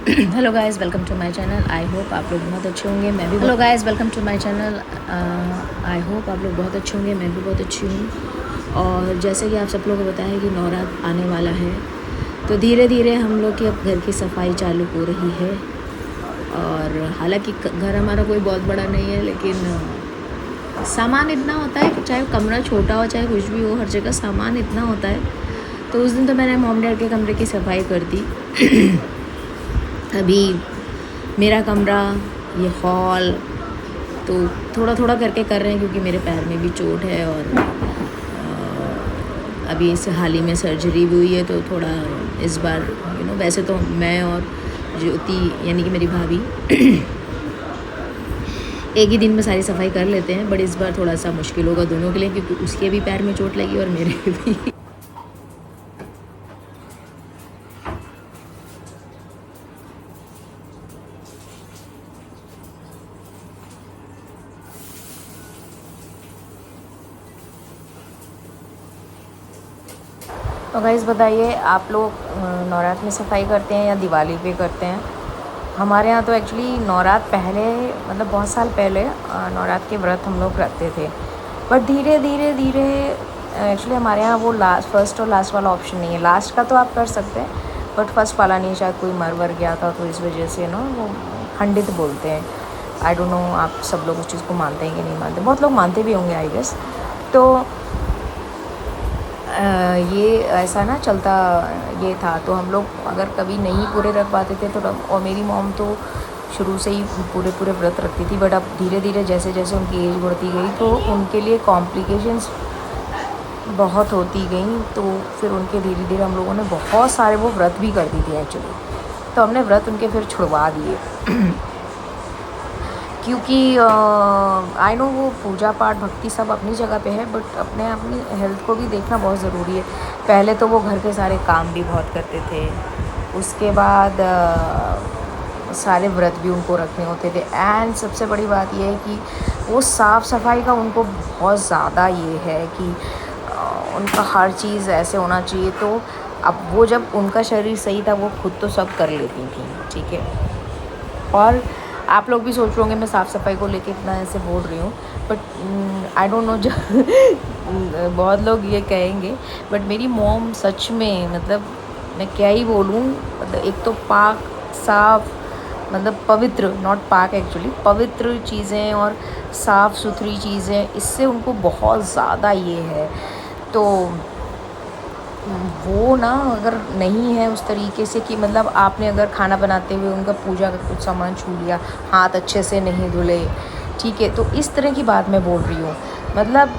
Hello guys, welcome to my channel. I hope आप लोग बहुत अच्छे होंगे, मैं भी। Hello guys, welcome to my channel. I hope आप लोग बहुत अच्छे होंगे, मैं भी बहुत अच्छी हूँ। और जैसे कि आप सब लोगों को पता है कि नवरात्र आने वाला है, तो धीरे धीरे हम लोग की अब घर की सफाई चालू हो रही है। और हालांकि घर हमारा कोई बहुत बड़ा नहीं है, लेकिन सामान इतना होता है कि चाहे कमरा छोटा हो चाहे कुछ भी हो, हर जगह सामान इतना होता है। तो उस दिन तो मैंने मॉम डैड के कमरे की सफाई कर दी। अभी मेरा कमरा, ये हॉल, तो थोड़ा थोड़ा करके कर रहे हैं क्योंकि मेरे पैर में भी चोट है। और अभी इस हाल ही में सर्जरी भी हुई है, तो थोड़ा इस बार वैसे तो मैं और ज्योति यानी कि मेरी भाभी एक ही दिन में सारी सफाई कर लेते हैं, बट इस बार थोड़ा सा मुश्किल होगा दोनों के लिए, क्योंकि उसके भी पैर में चोट लगी और मेरे भी। तो गाइस बताइए, आप लोग नवरात्र में सफाई करते हैं या दिवाली पे करते हैं? हमारे यहाँ तो एक्चुअली नवरात्र पहले, मतलब बहुत साल पहले नवरात्र के व्रत हम लोग रखते थे। बट धीरे धीरे धीरे एक्चुअली हमारे यहाँ वो फर्स्ट और लास्ट वाला ऑप्शन नहीं है। लास्ट का तो आप कर सकते हैं, बट फर्स्ट वाला नहीं। शायद कोई मर वर गया था, तो इस वजह से वो खंडित बोलते हैं। आई डोंट नो आप सब लोग उस चीज़ को मानते हैं कि नहीं मानते। बहुत लोग मानते भी होंगे आई गेस। तो ये ऐसा ना चलता ये था। तो हम लोग अगर कभी नहीं पूरे रख पाते थे तो और मेरी मॉम तो शुरू से ही पूरे पूरे व्रत रखती थी। बट अब धीरे धीरे जैसे जैसे उनकी एज बढ़ती गई, तो उनके लिए कॉम्प्लिकेशंस बहुत होती गई। तो फिर उनके धीरे धीरे हम लोगों ने बहुत सारे वो व्रत भी कर दी थी एक्चुअली। तो हमने व्रत उनके फिर छुड़वा दिए। क्योंकि आई नो वो पूजा पाठ भक्ति सब अपनी जगह पे है, बट अपनी हेल्थ को भी देखना बहुत ज़रूरी है। पहले तो वो घर के सारे काम भी बहुत करते थे, उसके बाद सारे व्रत भी उनको रखने होते थे। एंड सबसे बड़ी बात ये है कि वो साफ़ सफाई का उनको बहुत ज़्यादा ये है कि उनका हर चीज़ ऐसे होना चाहिए। तो अब वो जब उनका शरीर सही था, वो खुद तो सब कर लेती थी, ठीक है। और आप लोग भी सोच रहे होंगे मैं साफ़ सफाई को लेके इतना ऐसे बोल रही हूँ, बट आई डोंट नो बहुत लोग ये कहेंगे, बट मेरी मॉम सच में, मतलब मैं क्या ही बोलूँ, मतलब एक तो पाक साफ, मतलब पवित्र, नॉट पाक एक्चुअली, पवित्र चीज़ें और साफ़ सुथरी चीज़ें, इससे उनको बहुत ज़्यादा ये है। तो वो ना अगर नहीं है उस तरीके से कि मतलब आपने अगर खाना बनाते हुए उनका पूजा का कुछ सामान छू लिया, हाथ अच्छे से नहीं धुले, ठीक है, तो इस तरह की बात मैं बोल रही हूँ। मतलब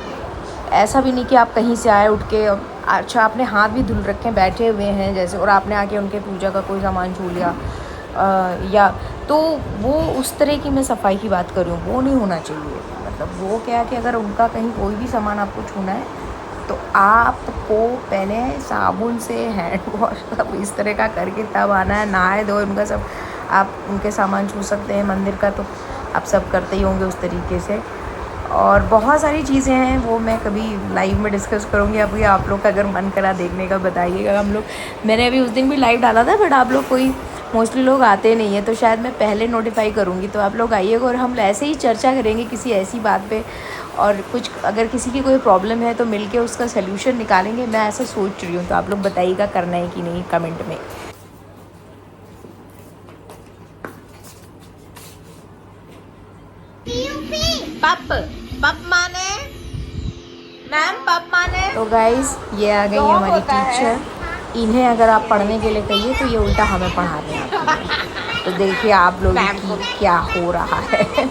ऐसा भी नहीं कि आप कहीं से आए उठ के, अच्छा आपने हाथ भी धुल रखे हैं, बैठे हुए हैं जैसे, और आपने आके उनके पूजा का कोई सामान छू लिया, या तो वो उस तरह की मैं सफाई की बात कर रही हूँ, वो नहीं होना चाहिए। मतलब वो क्या कि अगर उनका कहीं कोई भी सामान आपको छूना है, तो आपको पहले साबुन से हैंड वॉश सब इस तरह का करके तब आना है, नहाए धोए उनका सब। आप उनके सामान छू सकते हैं मंदिर का, तो आप सब करते ही होंगे उस तरीके से। और बहुत सारी चीज़ें हैं, वो मैं कभी लाइव में डिस्कस करूँगी। अभी आप लोग का अगर मन करा देखने का बताइएगा। मैंने अभी उस दिन भी लाइव डाला था, बट आप लोग कोई मोस्टली लोग आते नहीं है, तो शायद मैं पहले नोटिफाई करूँगी, तो आप लोग आइएगा और हम ऐसे ही चर्चा करेंगे किसी ऐसी बात पे। और कुछ अगर किसी की कोई प्रॉब्लम है तो मिलके उसका सल्यूशन निकालेंगे, मैं ऐसा सोच रही हूँ। तो आप लोग बताइएगा करना है कि नहीं कमेंट में। पप पप माने मैम, पप माने। तो गाइज ये आ गई हमारी टीचर। इन्हें अगर आप पढ़ने के लिए कहिए तो ये उल्टा हमें पढ़ाने आती है। तो देखिए आप लोग की क्या हो रहा है।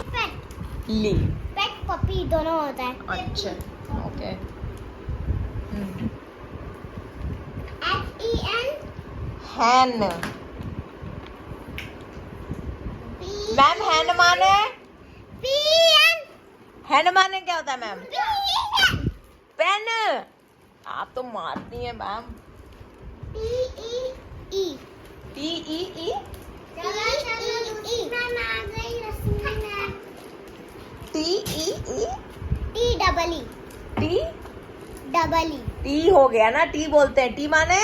ली पेट पपी दोनों होता है। अच्छा, ओके। HEN हैन मैम, हैन माने, PN हैन माने क्या होता है मैम? पेन। आप तो मारती हैं मैम। TEE TEE टी हो गया ना, टी बोलते हैं। टी माने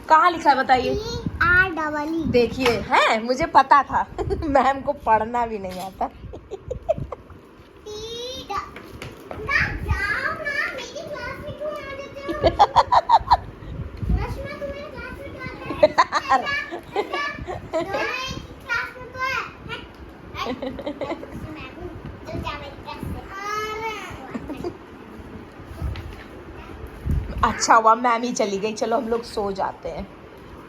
कहाँ लिखा है बताइए? REE। देखिए है, मुझे पता था। मैम को पढ़ना भी नहीं आता। ना जाओ ना, मेरी क्लास में क्यों आ जाते हो? रश्मि तुम्हारी क्लास में क्या है? तुम्हारी क्लास में तो है। मैं हूँ, तो जा मेरी क्लास से। अच्छा हुआ मैम ही चली गई, चलो हम लोग सो जाते हैं,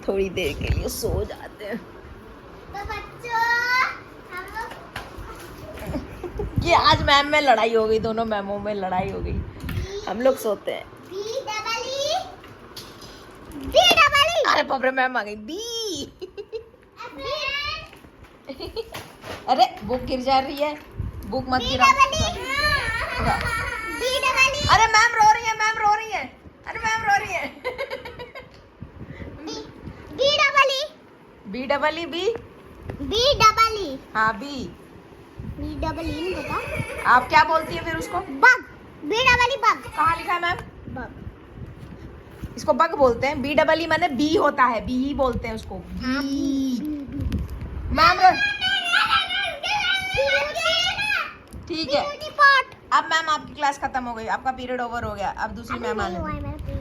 थोड़ी देर के लिए सो जाते हैं। तो बच्चों, हम लोग ये आज मैम में लड़ाई हो गई, दोनों मैमों में लड़ाई हो गई। हम लोग सोते हैं। BEE। अरे बाप रे, मैम आ गई। बी। अरे बुक गिर जा रही है, बुक मत गिरा। अरे मैम रो रही है, मैम रो रही है, अरे मैम रो रही है। BEE। हाँ बी। नहीं पता। आप क्या बोलती है फिर उसको? बग। बग। कहाँ लिखा है मैम? बग। इसको बग बोलते हैं। BEE माने बी होता है, बी ही बोलते हैं उसको। बी। मैम ठीक है। अब मैम आपकी क्लास खत्म हो गई, आपका पीरियड ओवर हो गया, अब दूसरी मैम आने दो।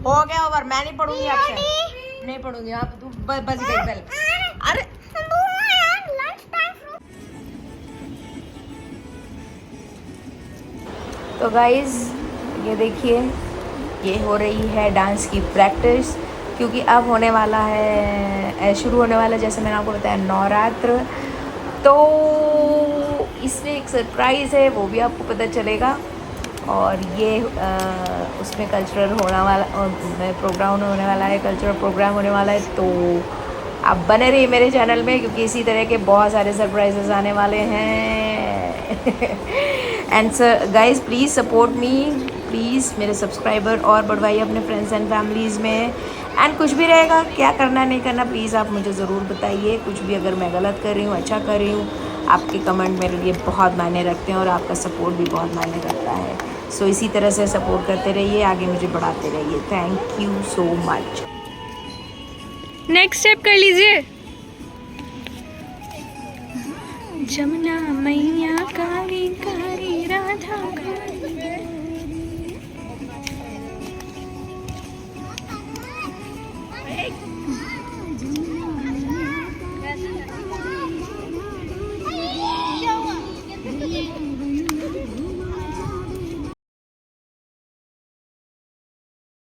हो गया ओवर, मैं नहीं पढ़ूंगी आपसे, नहीं पढ़ूंगी। आप तू बज गई बेल। अरे तो गाइज ये देखिए, ये हो रही है डांस की प्रैक्टिस, क्योंकि अब होने वाला है, शुरू होने वाला है, जैसे मैंने आपको बताया, नवरात्र। तो इसमें एक सरप्राइज़ है, वो भी आपको पता चलेगा। और ये उसमें कल्चरल होने वाला, प्रोग्राम होने वाला है, कल्चरल प्रोग्राम होने वाला है। तो आप बने रहिए मेरे चैनल में, क्योंकि इसी तरह के बहुत सारे सरप्राइजेस आने वाले हैं। And guys please support me, please मेरे सब्सक्राइबर और बढ़वाइए अपने फ्रेंड्स एंड फैमिलीज़ में। एंड कुछ भी रहेगा, क्या करना नहीं करना, प्लीज़ आप मुझे ज़रूर बताइए। कुछ भी अगर मैं गलत कर रही हूँ, अच्छा कर रही हूँ, आपके कमेंट मेरे लिए बहुत मायने रखते हैं, और आपका सपोर्ट भी बहुत मायने रखता है। सो इसी तरह से सपोर्ट करते रहिए, आगे मुझे बढ़ाते रहिए। Thank you so much. Next step कर लीजिए। जमुना मैया काली काली राधा काली।